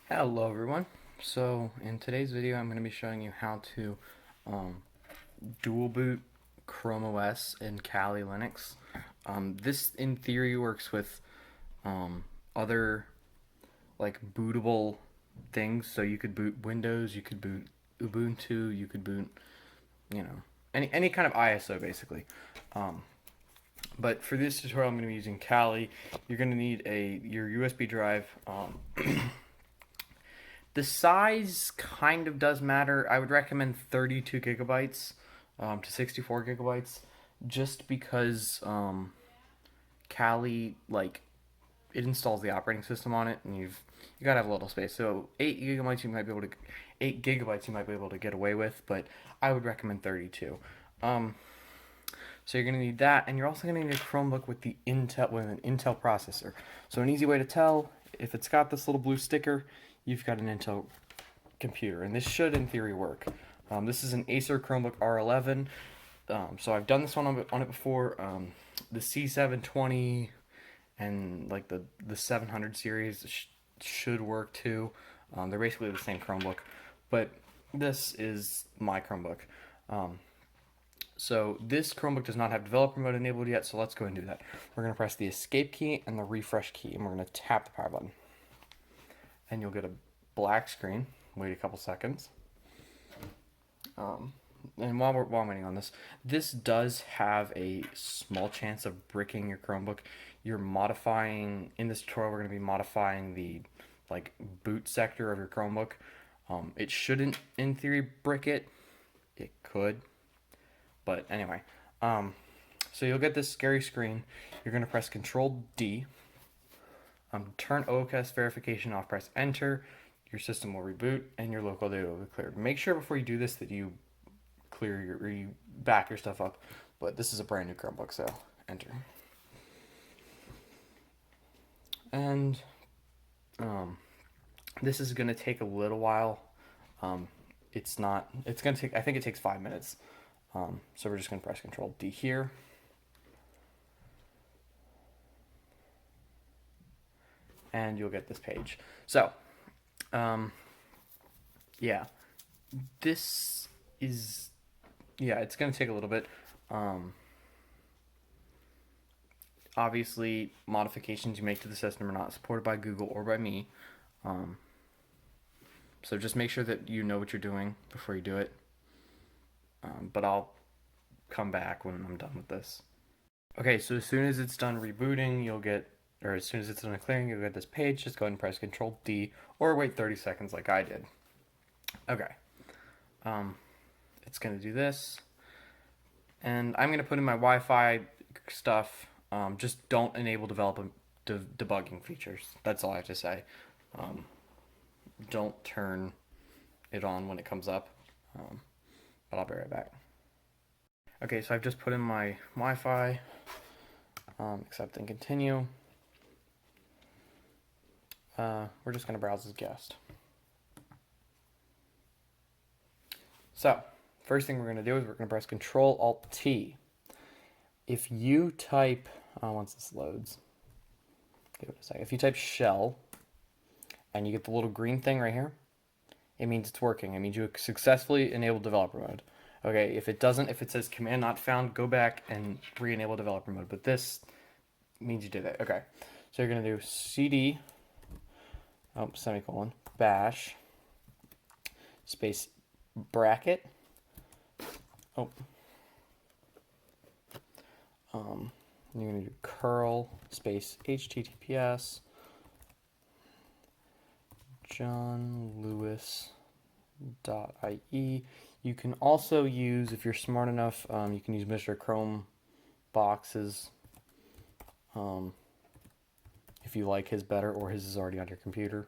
Hello everyone. So in today's video I'm going to be showing you how to dual boot Chrome OS and Kali Linux. This in theory works with other like bootable things, so you could boot Windows, you could boot Ubuntu, you could boot, any kind of ISO basically. But for this tutorial I'm going to be using Kali. You're going to need your USB drive. The size kind of does matter. I would recommend 32 gigabytes to 64 gigabytes, just because Kali, like, it installs the operating system on it, and you gotta have a little space. So 8 gigabytes you might be able to get away with, but I would recommend 32. So you're gonna need that, and you're also gonna need a Chromebook with an Intel processor. So an easy way to tell if it's got this little blue sticker, you've got an Intel computer, and this should in theory work. This is an Acer Chromebook R11. So I've done this one on it before. The C720 and like the 700 series should work too. They're basically the same Chromebook, but this is my Chromebook. So this Chromebook does not have developer mode enabled yet, so let's go and do that. We're going to press the escape key and the refresh key, and we're going to tap the power button. And you'll get a black screen. Wait a couple seconds. And while I'm waiting on this, this does have a small chance of bricking your Chromebook. You're modifying, in this tutorial we're going to be modifying the boot sector of your Chromebook. It shouldn't in theory brick it. It could. But anyway, so you'll get this scary screen. You're going to press ctrl+d. Turn OS verification off, press enter. Your system will reboot and your local data will be cleared. Make sure before you do this that you you back your stuff up. But this is a brand new Chromebook, so enter. And this is going to take a little while. It's going to take, I think it takes 5 minutes. So we're just going to press ctrl+d here. And you'll get this page. So, yeah, this is, it's going to take a little bit. Obviously, modifications you make to the system are not supported by Google or by me. So just make sure that you know what you're doing before you do it. But I'll come back when I'm done with this. Okay, so as soon as it's done rebooting, or as soon as it's done clearing, you'll get this page. Just go ahead and press ctrl+d, or wait 30 seconds like I did. Okay. It's going to do this. And I'm going to put in my Wi-Fi stuff. Just don't enable debugging features. That's all I have to say. Don't turn it on when it comes up. But I'll be right back. Okay, so I've just put in my Wi-Fi. Accept and continue. We're just going to browse as guest. So, first thing we're going to do is we're going to press ctrl+alt+t. If you type, once this loads, give it a second. If you type shell, and you get the little green thing right here, it means it's working. It means you successfully enabled developer mode. Okay, if it doesn't, if it says command not found, go back and re-enable developer mode. But this means you did it. Okay, so you're going to do cd, semicolon, bash, space, bracket, you're going to do curl, space, https, johnlewis.ie. You can also use, if you're smart enough, you can use Mr. Chrome boxes if you like his better, or his is already on your computer.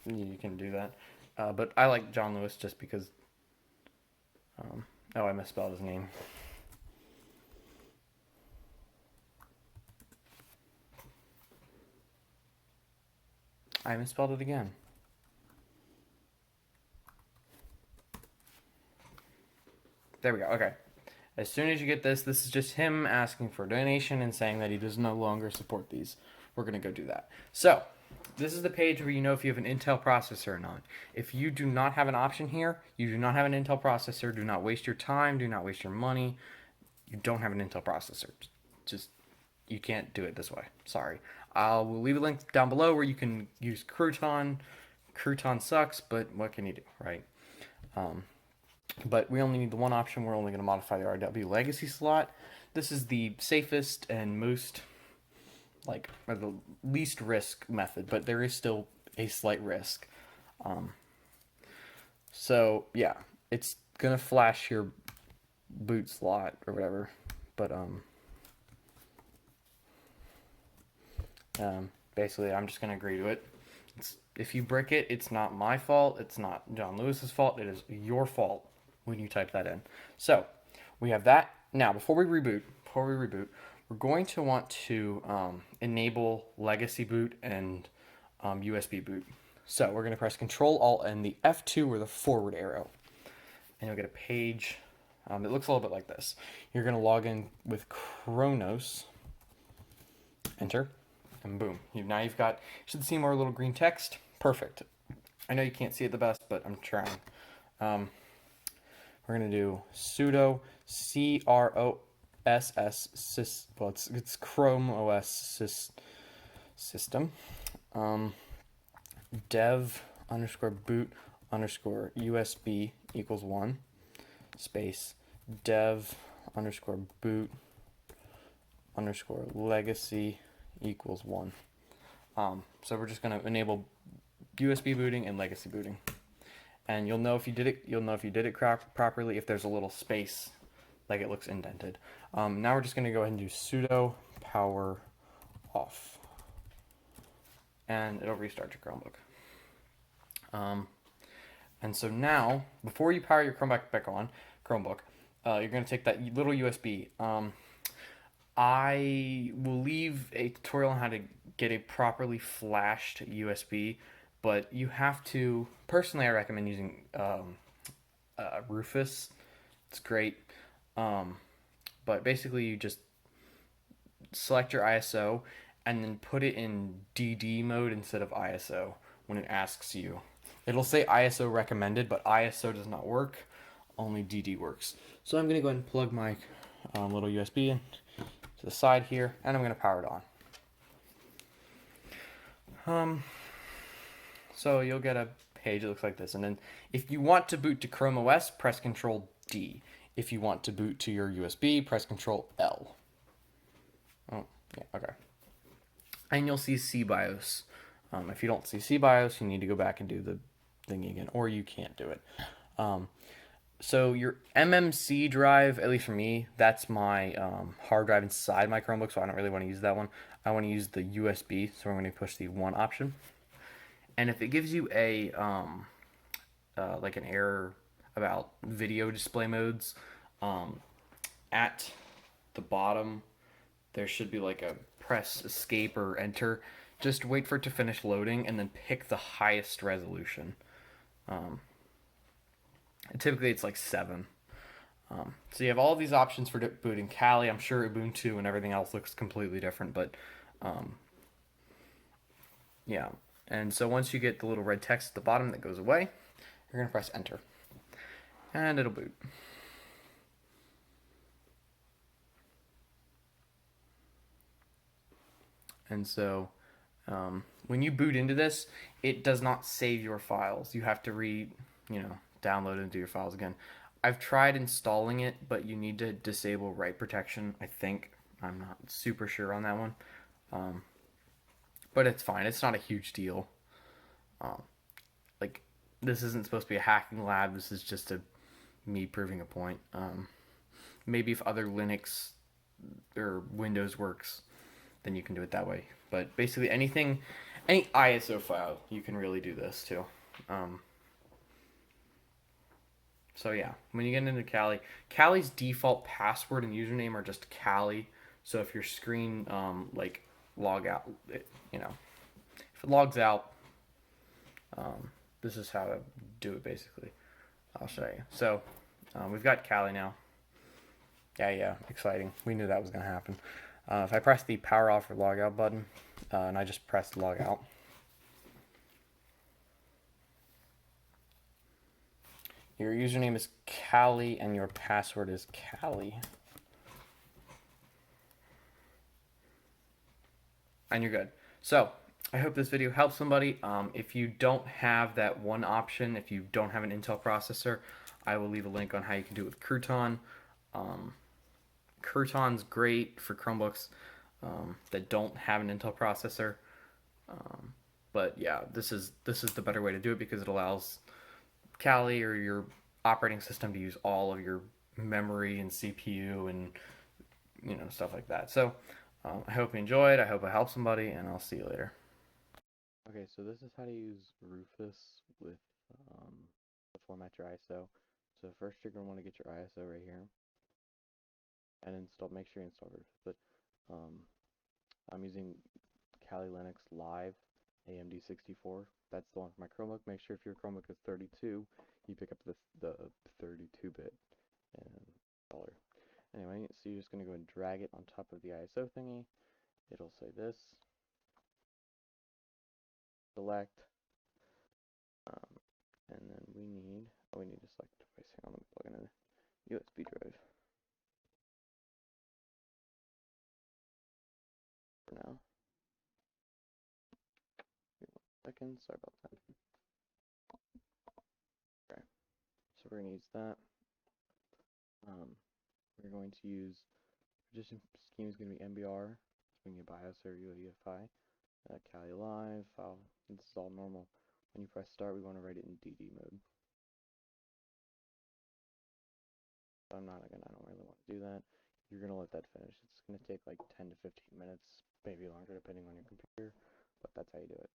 You can do that. But I like John Lewis just because, I misspelled his name. I misspelled it again. There we go. Okay. As soon as you get this, this is just him asking for a donation and saying that he does no longer support these. we're going to go do that. So this is the page where you know if you have an Intel processor or not. If you do not have an option here, you do not have an Intel processor, do not waste your time, do not waste your money. You don't have an Intel processor. Just, you can't do it this way. Sorry. We'll leave a link down below where you can use Crouton. Crouton sucks, but what can you do, right? But we only need the one option. We're only going to modify the RW legacy slot. This is the safest and most, or the least risk method, but there is still a slight risk. So yeah, it's gonna flash your boot slot or whatever, but basically I'm just gonna agree to it. If you brick it, it's not my fault. It's not John Lewis's fault. It is your fault when you type that in. So we have that. Now, before we reboot, we're going to want to enable legacy boot and USB boot. So we're going to press Ctrl+Alt and the F2 or the forward arrow, and you'll get a page. It looks a little bit like this. You're going to log in with Chronos. Enter, and boom. Now you've got. You should see more little green text. Perfect. I know you can't see it the best, but I'm trying. We're going to do sudo cross well, it's Chrome OS system dev _boot _USB equals 1 space dev _boot _legacy equals 1. So we're just going to enable USB booting and legacy booting, and you'll know if you did it properly if there's a little space like it looks indented. Now we're just going to go ahead and do sudo poweroff, and it'll restart your Chromebook. And so now, before you power your Chromebook back on, you're going to take that little USB. I will leave a tutorial on how to get a properly flashed USB, but you have to, personally I recommend using Rufus. It's great. But basically you just select your ISO and then put it in DD mode instead of ISO when it asks you. It'll say ISO recommended, but ISO does not work. Only DD works. So I'm going to go ahead and plug my little USB in to the side here, and I'm going to power it on. So you'll get a page that looks like this, and then if you want to boot to Chrome OS, press ctrl+d. If you want to boot to your USB, press ctrl+l. Oh, yeah, okay. And you'll see cBIOS. If you don't see cBIOS, you need to go back and do the thingy again, or you can't do it. So your MMC drive, at least for me, that's my hard drive inside my Chromebook, so I don't really want to use that one. I want to use the USB, so I'm going to push the 1 option. And if it gives you a like an error about video display modes, at the bottom there should be like a press escape or enter. Just wait for it to finish loading and then pick the highest resolution. Typically it's like 7. So you have all these options for booting Kali. I'm sure Ubuntu and everything else looks completely different, but yeah. And so once you get the little red text at the bottom that goes away, you're going to press enter. And it'll boot. And so when you boot into this, it does not save your files. You have to download and do your files again. I've tried installing it, but you need to disable write protection, I think. I'm not super sure on that one. But it's fine. It's not a huge deal. This isn't supposed to be a hacking lab. This is just me proving a point. Maybe if other Linux or Windows works, then you can do it that way. But basically any ISO file, you can really do this too. So yeah, when you get into Kali's default password and username are just Kali. So if your screen log out, if it logs out, this is how to do it basically. I'll show you. So we've got Kali now. Yeah, exciting. We knew that was going to happen. If I press the power off or log out button, and I just pressed log out. Your username is Callie and your password is Callie. And you're good. So I hope this video helps somebody. If you don't have that one option, if you don't have an Intel processor, I will leave a link on how you can do it with Crouton. Crouton's great for Chromebooks that don't have an Intel processor. But yeah, this is the better way to do it because it allows Kali or your operating system to use all of your memory and CPU and stuff like that. So I hope you enjoyed. I hope it helped somebody, and I'll see you later. Okay, so this is how to use Rufus with to format your ISO. So first you're going to want to get your ISO right here and make sure you install Rufus. But I'm using Kali Linux Live AMD 64. That's the one for my Chromebook. Make sure if your Chromebook is 32, you pick up the 32-bit installer. Anyway, so you're just going to go and drag it on top of the ISO thingy. It'll say this. Select. And then we need to select a device. Hang on, let me plug in a USB drive. For now. Give me 1 second, sorry about that. Okay, so we're going to use that. We're going to use partition scheme is going to be MBR, so we can get BIOS or UEFI. Kali Live file. This is all normal. When you press start, we want to write it in DD mode. I don't really want to do that. You're going to let that finish. It's going to take like 10 to 15 minutes, maybe longer depending on your computer, but that's how you do it.